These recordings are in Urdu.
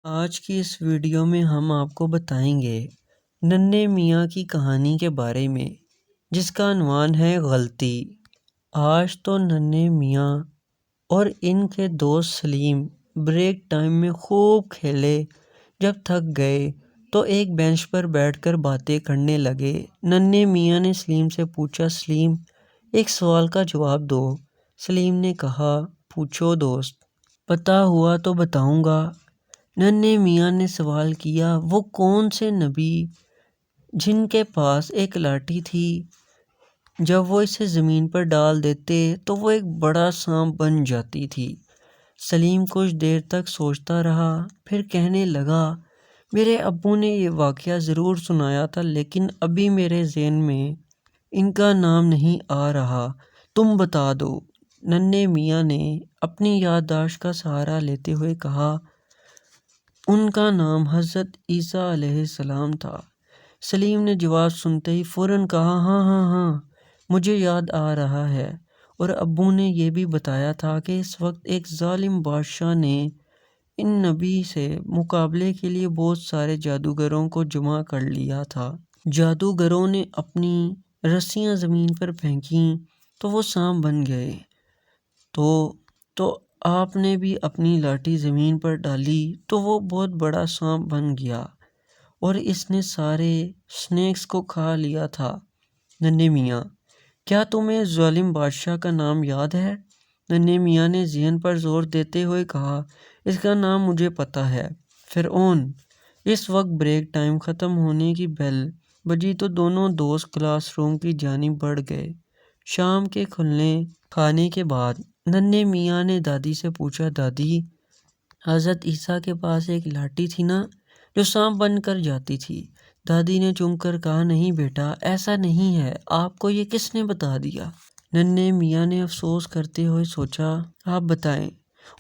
آج کی اس ویڈیو میں ہم آپ کو بتائیں گے ننھے میاں کی کہانی کے بارے میں، جس کا عنوان ہے غلطی۔ آج تو ننھے میاں اور ان کے دوست سلیم بریک ٹائم میں خوب کھیلے۔ جب تھک گئے تو ایک بینچ پر بیٹھ کر باتیں کرنے لگے۔ ننھے میاں نے سلیم سے پوچھا، سلیم ایک سوال کا جواب دو۔ سلیم نے کہا، پوچھو دوست، پتہ ہوا تو بتاؤں گا۔ ننھے میاں نے سوال کیا، وہ کون سے نبی جن کے پاس ایک لاٹھی تھی، جب وہ اسے زمین پر ڈال دیتے تو وہ ایک بڑا سانپ بن جاتی تھی؟ سلیم کچھ دیر تک سوچتا رہا، پھر کہنے لگا، میرے ابو نے یہ واقعہ ضرور سنایا تھا، لیکن ابھی میرے ذہن میں ان کا نام نہیں آ رہا، تم بتا دو۔ ننھے میاں نے اپنی یادداشت کا سہارا لیتے ہوئے کہا، ان کا نام حضرت عیسیٰ علیہ السلام تھا۔ سلیم نے جواب سنتے ہی فوراً کہا، ہاں ہاں ہاں، مجھے یاد آ رہا ہے، اور ابو نے یہ بھی بتایا تھا کہ اس وقت ایک ظالم بادشاہ نے ان نبی سے مقابلے کے لیے بہت سارے جادوگروں کو جمع کر لیا تھا۔ جادوگروں نے اپنی رسیاں زمین پر پھینکیں تو وہ سانپ بن گئے۔ تو آپ نے بھی اپنی لاٹھی زمین پر ڈالی تو وہ بہت بڑا سانپ بن گیا اور اس نے سارے سنیکس کو کھا لیا تھا۔ ننھے میاں، کیا تمہیں ظالم بادشاہ کا نام یاد ہے؟ ننھے میاں نے ذہن پر زور دیتے ہوئے کہا، اس کا نام مجھے پتہ ہے، فرعون۔ اس وقت بریک ٹائم ختم ہونے کی بیل بجی تو دونوں دوست کلاس روم کی جانب بڑھ گئے۔ شام کے کھانے کے بعد ننھے میاں نے دادی سے پوچھا، دادی، حضرت عیسیٰ کے پاس ایک لاٹھی تھی نا جو سانپ بن کر جاتی تھی؟ دادی نے چونک کر کہا، نہیں بیٹا، ایسا نہیں ہے، آپ کو یہ کس نے بتا دیا؟ ننھے میاں نے افسوس کرتے ہوئے سوچا، آپ بتائیں۔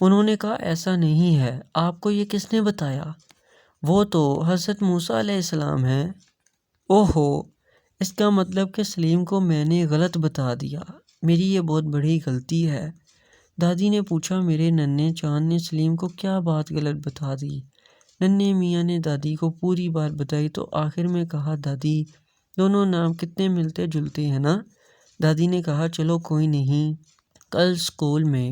انہوں نے کہا، ایسا نہیں ہے، آپ کو یہ کس نے بتایا؟ وہ تو حضرت موسیٰ علیہ السلام ہیں۔ اوہو، اس کا مطلب کہ سلیم کو میں نے غلط بتا دیا، میری یہ بہت بڑی غلطی ہے۔ دادی نے پوچھا، میرے ننھے چاند نے سلیم کو کیا بات غلط بتا دی؟ ننھے میاں نے دادی کو پوری بات بتائی تو آخر میں کہا، دادی، دونوں نام کتنے ملتے جلتے ہیں نا؟ دادی نے کہا، چلو کوئی نہیں، کل اسکول میں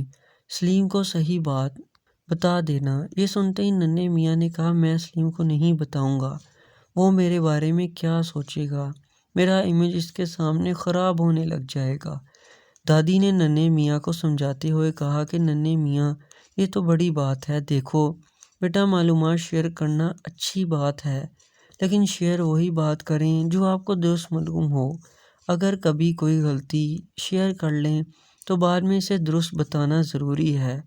سلیم کو صحیح بات بتا دینا۔ یہ سنتے ہی ننھے میاں نے کہا، میں سلیم کو نہیں بتاؤں گا، وہ میرے بارے میں کیا سوچے گا، میرا امیج اس کے سامنے خراب ہونے لگ جائے گا۔ دادی نے ننھے میاں کو سمجھاتے ہوئے کہا کہ ننھے میاں، یہ تو بڑی بات ہے، دیکھو بیٹا، معلومات شیئر کرنا اچھی بات ہے، لیکن شیئر وہی بات کریں جو آپ کو درست معلوم ہو۔ اگر کبھی کوئی غلطی شیئر کر لیں تو بعد میں اسے درست بتانا ضروری ہے۔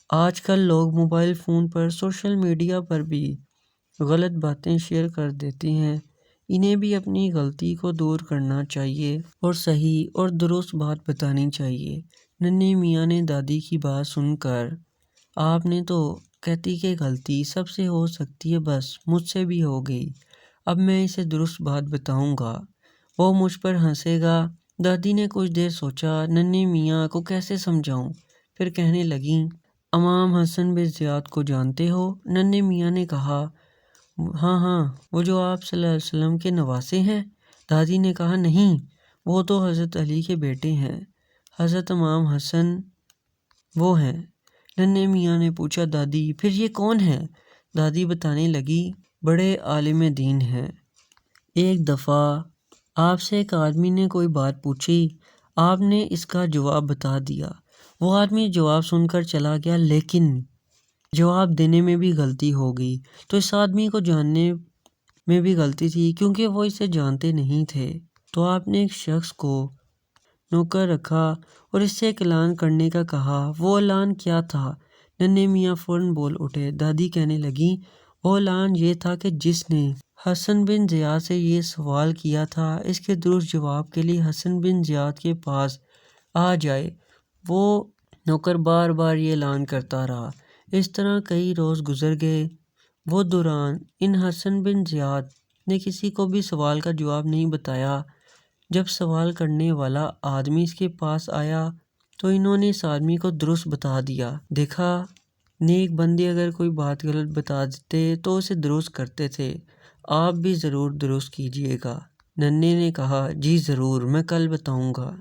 آج کل لوگ موبائل فون پر، سوشل میڈیا پر بھی غلط باتیں شیئر کر دیتے ہیں، انہیں بھی اپنی غلطی کو دور کرنا چاہیے اور صحیح اور درست بات بتانی چاہیے۔ ننھے میاں نے دادی کی بات سن کر، آپ نے تو کہتی کہ غلطی سب سے ہو سکتی ہے، بس مجھ سے بھی ہو گئی، اب میں اسے درست بات بتاؤں گا، وہ مجھ پر ہنسے گا۔ دادی نے کچھ دیر سوچا، ننھے میاں کو کیسے سمجھاؤں؟ پھر کہنے لگیں، امام حسن بن زیاد کو جانتے ہو؟ ننھے میاں نے کہا، ہاں ہاں، وہ جو آپ صلی اللہ علیہ وسلم کے نواسے ہیں؟ دادی نے کہا، نہیں، وہ تو حضرت علی کے بیٹے ہیں، حضرت امام حسن وہ ہیں۔ ننھے میاں نے پوچھا، دادی، پھر یہ کون ہیں؟ دادی بتانے لگی، بڑے عالم دین ہیں۔ ایک دفعہ آپ سے ایک آدمی نے کوئی بات پوچھی، آپ نے اس کا جواب بتا دیا، وہ آدمی جواب سن کر چلا گیا، لیکن جواب دینے میں بھی غلطی ہو گئی، تو اس آدمی کو جاننے میں بھی غلطی تھی کیونکہ وہ اسے جانتے نہیں تھے، تو آپ نے ایک شخص کو نوکر رکھا اور اس سے ایک اعلان کرنے کا کہا۔ وہ اعلان کیا تھا؟ ننھے میاں فوراً بول اٹھے۔ دادی کہنے لگیں، وہ اعلان یہ تھا کہ جس نے حسن بن زیاد سے یہ سوال کیا تھا، اس کے درست جواب کے لیے حسن بن زیاد کے پاس آ جائے۔ وہ نوکر بار بار یہ اعلان کرتا رہا، اس طرح کئی روز گزر گئے۔ وہ دوران ان حسن بن زیاد نے کسی کو بھی سوال کا جواب نہیں بتایا۔ جب سوال کرنے والا آدمی اس کے پاس آیا تو انہوں نے اس آدمی کو درست بتا دیا۔ دیکھا، نیک بندے اگر کوئی بات غلط بتا دیتے تو اسے درست کرتے تھے، آپ بھی ضرور درست کیجیے گا۔ ننھے نے کہا، جی ضرور، میں کل بتاؤں گا۔